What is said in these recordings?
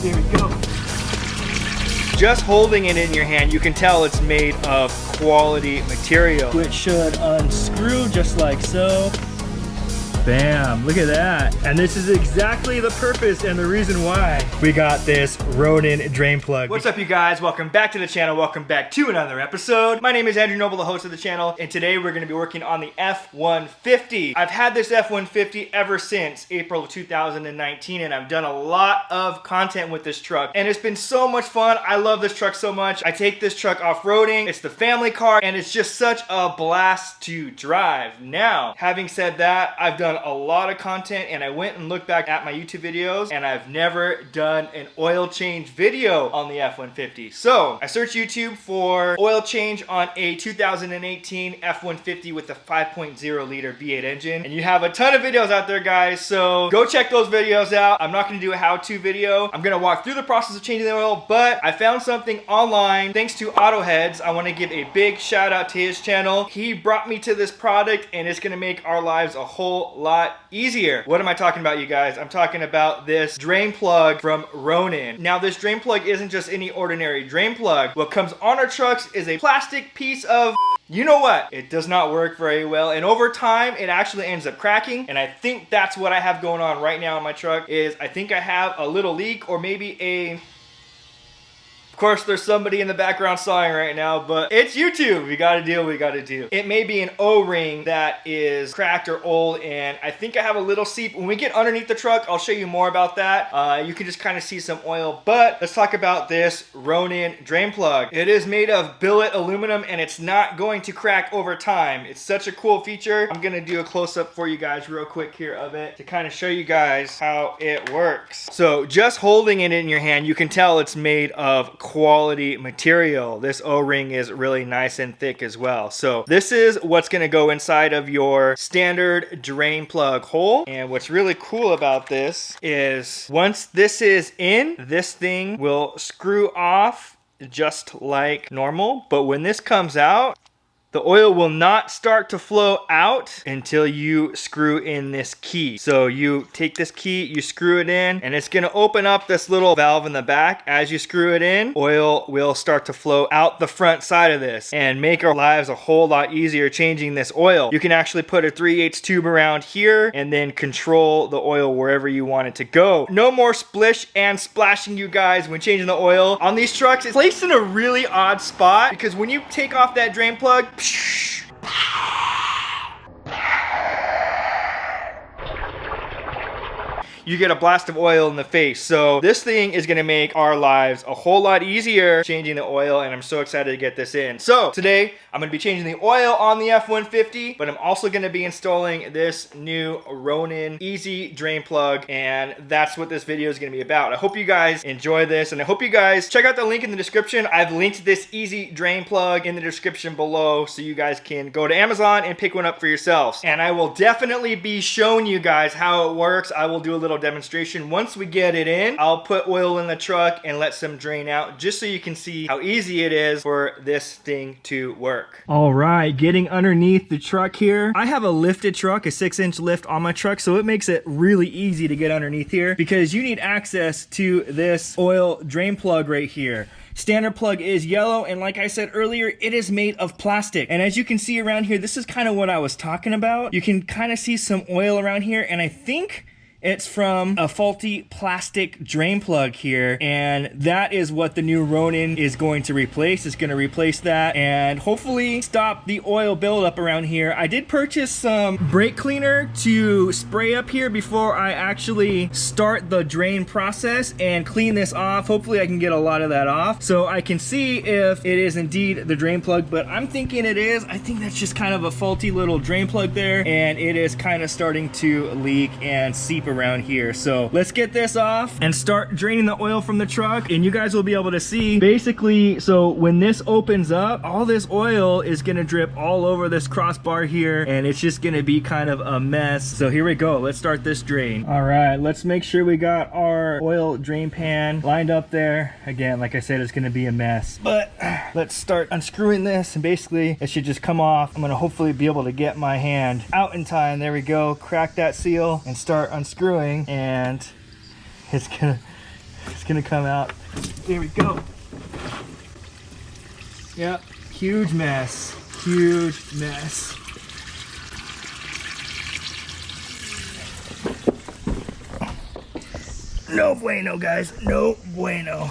There we go. Just holding it in your hand, you can tell it's made of quality material, which should unscrew just like so. Bam, look at that. And this is exactly the purpose and the reason why we got this Ronin drain plug. What's up, you guys? Welcome back to the channel. Welcome back to another episode. My name is Andrew Noble, the host of the channel, and today we're gonna be working on the F150. I've had this F150 ever since April of 2019, and I've done a lot of content with this truck, and it's been so much fun. I love this truck so much. I take this truck off-roading. It's the family car, and it's just such a blast to drive. Now, having said that, I've done a lot of content, and I went and looked back at my YouTube videos, and I've never done an oil change video on the F150. So I searched YouTube for oil change on a 2018 F150 with a 5.0 liter V8 engine, and you have a ton of videos out there, guys, so go check those videos out. I'm not going to do a how-to video. I'm going to walk through the process of changing the oil, but I found something online thanks to AutoHeads. I want to give a big shout out to his channel. He brought me to this product, and it's going to make our lives a whole lot easier. What am I talking about, you guys? I'm talking about this drain plug from Ronin. Now, this drain plug isn't just any ordinary drain plug. What comes on our trucks is a plastic piece of, you know what? It does not work very well, and over time it actually ends up cracking, and I think that's what I have going on right now in my truck. Is I think I have a little leak, or maybe a... Of course, there's somebody in the background sawing right now, but it's YouTube. We gotta do what we gotta do. It may be an O-ring that is cracked or old, and I think I have a little seep. When we get underneath the truck, I'll show you more about that. You can just kind of see some oil, but let's talk about this Ronin drain plug. It is made of billet aluminum, and it's not going to crack over time. It's such a cool feature. I'm gonna do a close-up for you guys real quick here of it to kind of show you guys how it works. So just holding it in your hand, you can tell it's made of quality material. This O-ring is really nice and thick as well. So this is what's going to go inside of your standard drain plug hole. And what's really cool about this is once this is in, this thing will screw off just like normal. But when this comes out, the oil will not start to flow out until you screw in this key. So you take this key, you screw it in, and it's gonna open up this little valve in the back. As you screw it in, oil will start to flow out the front side of this and make our lives a whole lot easier changing this oil. You can actually put a 3/8 tube around here and then control the oil wherever you want it to go. No more splish and splashing, you guys, when changing the oil. On these trucks, it's placed in a really odd spot because when you take off that drain plug, you get a blast of oil in the face. So this thing is gonna make our lives a whole lot easier changing the oil, and I'm so excited to get this in. So today, I'm gonna be changing the oil on the F150, but I'm also gonna be installing this new Ronin Easy Drain Plug, and that's what this video is gonna be about. I hope you guys enjoy this, and I hope you guys check out the link in the description. I've linked this Easy Drain Plug in the description below, so you guys can go to Amazon and pick one up for yourselves. And I will definitely be showing you guys how it works. I will do a little demonstration. Once we get it in, I'll put oil in the truck and let some drain out just so you can see how easy it is for this thing to work. All right, getting underneath the truck here. I have a lifted truck, a 6-inch lift on my truck, so it makes it really easy to get underneath here because you need access to this oil drain plug right here. Standard plug is yellow, and like I said earlier, it is made of plastic. And as you can see around here, this is kind of what I was talking about. You can kind of see some oil around here, and I think it's from a faulty plastic drain plug here, and that is what the new Ronin is going to replace. It's going to replace that and hopefully stop the oil buildup around here. I did purchase some brake cleaner to spray up here before I actually start the drain process and clean this off. Hopefully I can get a lot of that off so I can see if it is indeed the drain plug, but I'm thinking it is. I think that's just kind of a faulty little drain plug there, and it is kind of starting to leak and seep around here. So let's get this off and start draining the oil from the truck, and you guys will be able to see basically. So when this opens up, all this oil is going to drip all over this crossbar here, and it's just going to be kind of a mess. So here we go. Let's start this drain. All right, let's make sure we got our oil drain pan lined up there. Again, like I said, it's going to be a mess, but let's start unscrewing this, and basically it should just come off. I'm going to hopefully be able to get my hand out in time. There we go. Crack that seal and start unscrewing, and it's gonna gonna come out. Here we go. Yep, huge mess, huge mess. No bueno, guys, no bueno.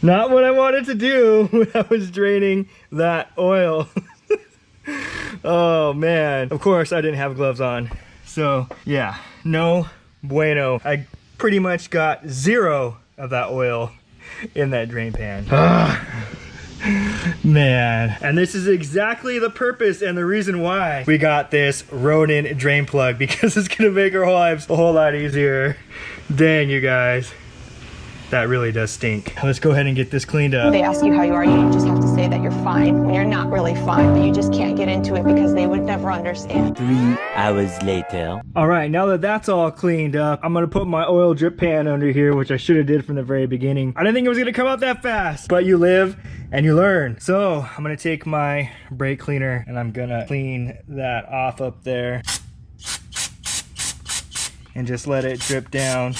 Not what I wanted to do when I was draining that oil. Oh man. Of course I didn't have gloves on. So yeah, no bueno. I pretty much got zero of that oil in that drain pan. Man. And this is exactly the purpose and the reason why we got this Ronin drain plug, because it's gonna make our lives a whole lot easier. Dang, you guys. That really does stink. Let's go ahead and get this cleaned up. They ask you how you are, you just have to say that you're fine when you're not really fine, but you just can't get into it because they would never understand. 3 hours later. All right, now that that's all cleaned up, I'm gonna put my oil drip pan under here, which I should have did from the very beginning. I didn't think it was gonna come out that fast, but you live and you learn. So I'm gonna take my brake cleaner and I'm gonna clean that off up there and just let it drip down.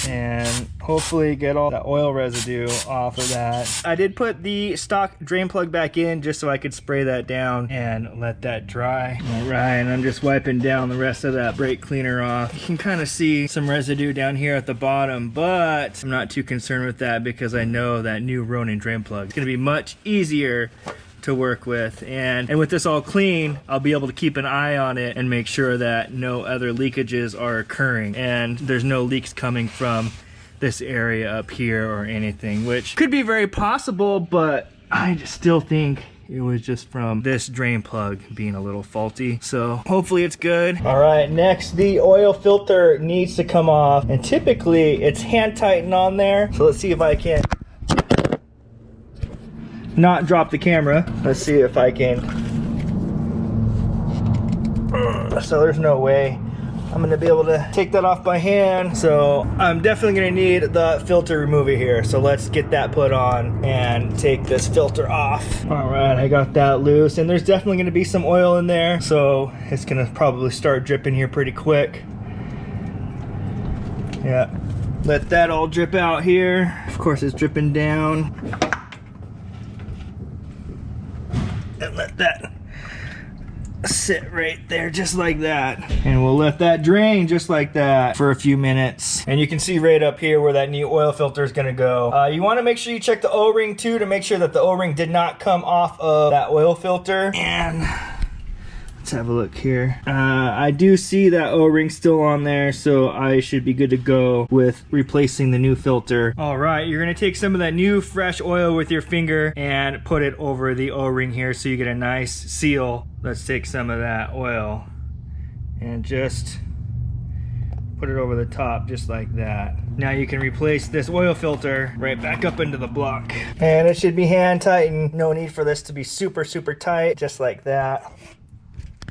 And hopefully get all the oil residue off of that. I did put the stock drain plug back in just so I could spray that down and let that dry. All right, and I'm just wiping down the rest of that brake cleaner off. You can kind of see some residue down here at the bottom, but I'm not too concerned with that because I know that new Ronin drain plug is gonna be much easier to work with, and with this all clean, I'll be able to keep an eye on it and make sure that no other leakages are occurring and there's no leaks coming from this area up here or anything, which could be very possible, but I just still think it was just from this drain plug being a little faulty. So hopefully it's good. All right, next the oil filter needs to come off, and typically it's hand tightened on there. So let's see if I can not drop the camera. Let's see if I can. So there's no way I'm gonna be able to take that off by hand. So I'm definitely gonna need the filter remover here. So let's get that put on and take this filter off. All right, I got that loose, and there's definitely gonna be some oil in there. So it's gonna probably start dripping here pretty quick. Yeah, let that all drip out here. Of course it's dripping down. And let that sit right there just like that, and we'll let that drain just like that for a few minutes. And you can see right up here where that new oil filter is going to go. You want to make sure you check the O-ring too, to make sure that the O-ring did not come off of that oil filter. And let's have a look here. I do see that O-ring still on there, so I should be good to go with replacing the new filter. All right, you're gonna take some of that new fresh oil with your finger and put it over the O-ring here so you get a nice seal. Let's take some of that oil and just put it over the top just like that. Now you can replace this oil filter right back up into the block. And it should be hand tightened. No need for this to be super, super tight, just like that.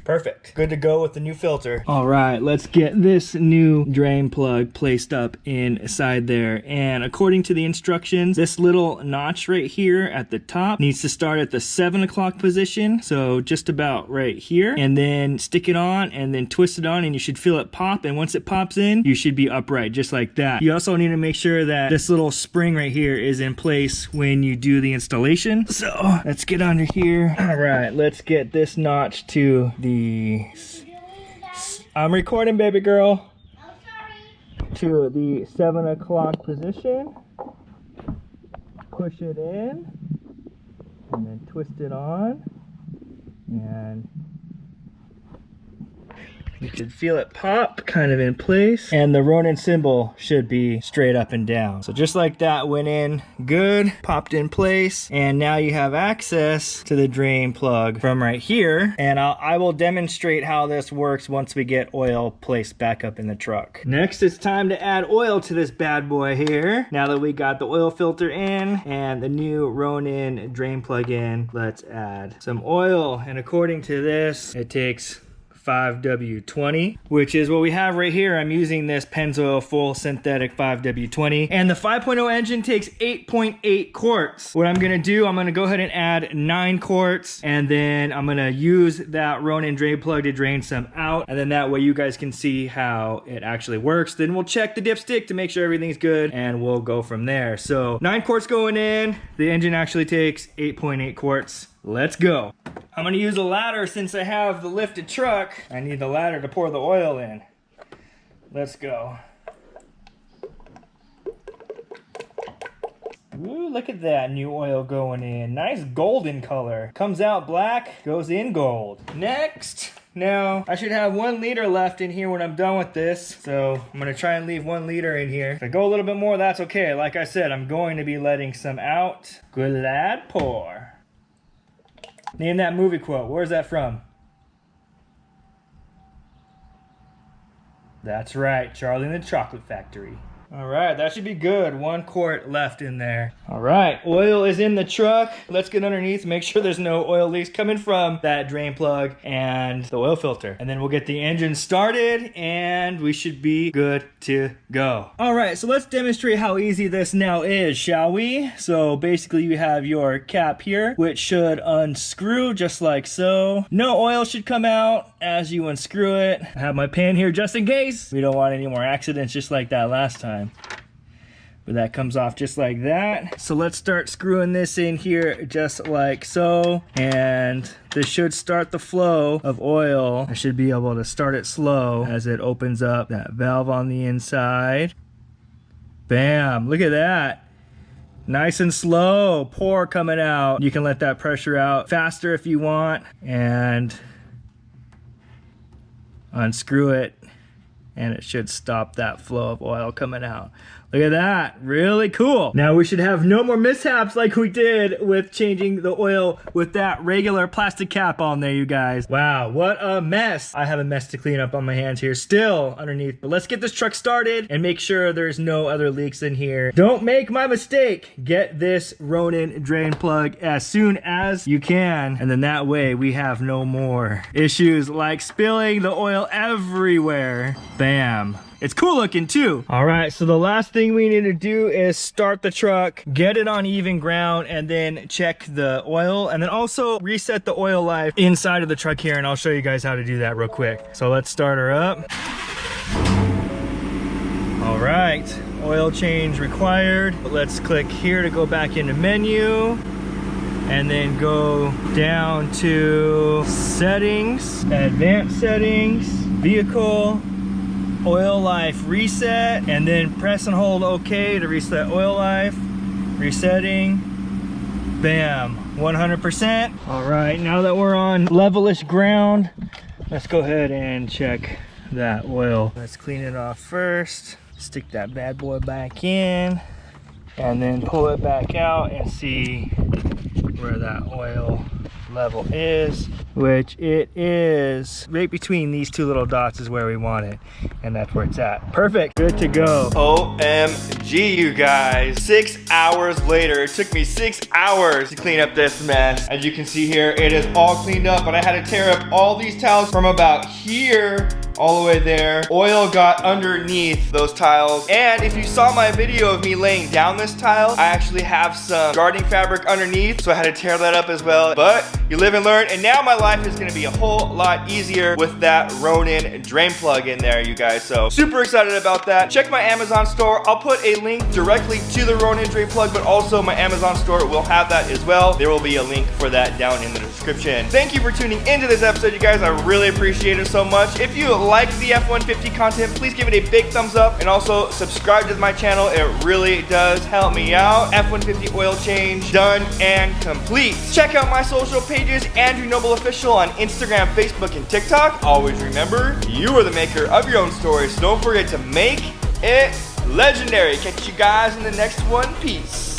Perfect. Good to go with the new filter. All right, let's get this new drain plug placed up inside there. And according to the instructions, this little notch right here at the top needs to start at the 7 o'clock position. So just about right here, and then stick it on and then twist it on, and you should feel it pop. And once it pops in, you should be upright just like that. You also need to make sure that this little spring right here is in place when you do the installation. So let's get under here. All right, let's get this notch to the I'm recording, baby girl. To the 7 o'clock position. Push it in and then twist it on, and You should feel it pop kind of in place. And the Ronin symbol should be straight up and down. So just like that, went in good, popped in place. And now you have access to the drain plug from right here. And I will demonstrate how this works once we get oil placed back up in the truck. Next, it's time to add oil to this bad boy here. Now that we got the oil filter in and the new Ronin drain plug in, let's add some oil. And according to this, it takes 5W20, which is what we have right here. I'm using this Pennzoil full synthetic 5W20, and the 5.0 engine takes 8.8 quarts. What I'm gonna do, I'm gonna go ahead and add 9 quarts, and then I'm gonna use that Ronin drain plug to drain some out, and then that way you guys can see how it actually works. Then we'll check the dipstick to make sure everything's good, and we'll go from there. So 9 quarts going in. The engine actually takes 8.8 quarts. Let's go. I'm gonna use a ladder since I have the lifted truck. I need the ladder to pour the oil in. Let's go. Ooh, look at that new oil going in. Nice golden color. Comes out black, goes in gold. Next. Now, I should have 1 liter left in here when I'm done with this. So I'm gonna try and leave 1 liter in here. If I go a little bit more, that's okay. Like I said, I'm going to be letting some out. Good lad, pour. Name that movie quote. Where's that from? That's right, Charlie and the Chocolate Factory. All right, that should be good. 1 quart left in there. All right, oil is in the truck. Let's get underneath, make sure there's no oil leaks coming from that drain plug and the oil filter. And then we'll get the engine started and we should be good to go. All right, so let's demonstrate how easy this now is, shall we? So basically you have your cap here, which should unscrew just like so. No oil should come out as you unscrew it. I have my pan here just in case. We don't want any more accidents just like that last time. But that comes off just like that. So let's start screwing this in here just like so. And this should start the flow of oil. I should be able to start it slow as it opens up that valve on the inside. Bam, look at that. Nice and slow, pour coming out. You can let that pressure out faster if you want. And unscrew it. And it should stop that flow of oil coming out. Look at that, really cool. Now we should have no more mishaps like we did with changing the oil with that regular plastic cap on there, you guys. Wow, what a mess. I have a mess to clean up on my hands here still underneath, but let's get this truck started and make sure there's no other leaks in here. Don't make my mistake. Get this Ronin drain plug as soon as you can, and then that way we have no more issues like spilling the oil everywhere. Bam. It's cool looking too. All right, so the last thing we need to do is start the truck, get it on even ground, and then check the oil, and then also reset the oil life inside of the truck here, and I'll show you guys how to do that real quick. So let's start her up. All right, oil change required. Let's click here to go back into menu, and then go down to settings, advanced settings, vehicle, oil life reset, and then press and hold OK to reset oil life. Resetting. Bam, 100%. All right, now that we're on levelish ground, let's go ahead and check that oil. Let's clean it off first. Stick that bad boy back in, and then pull it back out and see where that oil level is, which it is right between these two little dots is where we want it, and that's where it's at. Perfect, good to go. OMG, you guys, 6 hours later. It took me 6 hours to clean up this mess. As you can see here, it is all cleaned up, but I had to tear up all these tiles from about here all the way there. Oil got underneath those tiles, and if you saw my video of me laying down this tile, I actually have some guarding fabric underneath, so I had to tear that up as well. But you live and learn, and now my life is gonna be a whole lot easier with that Ronin drain plug in there, you guys. So super excited about that. Check my Amazon store. I'll put a link directly to the Ronin drain plug, but also my Amazon store will have that as well. There will be a link for that down in the description. Thank you for tuning into this episode, you guys. I really appreciate it so much. If you like the F150 content, please give it a big thumbs up and also subscribe to my channel. It really does help me out. F150 oil change done and complete. Check out my social pages, Andrew Noble Official on Instagram, Facebook, and TikTok. Always remember, you are the maker of your own story, so don't forget to make it legendary. Catch you guys in the next one. Peace.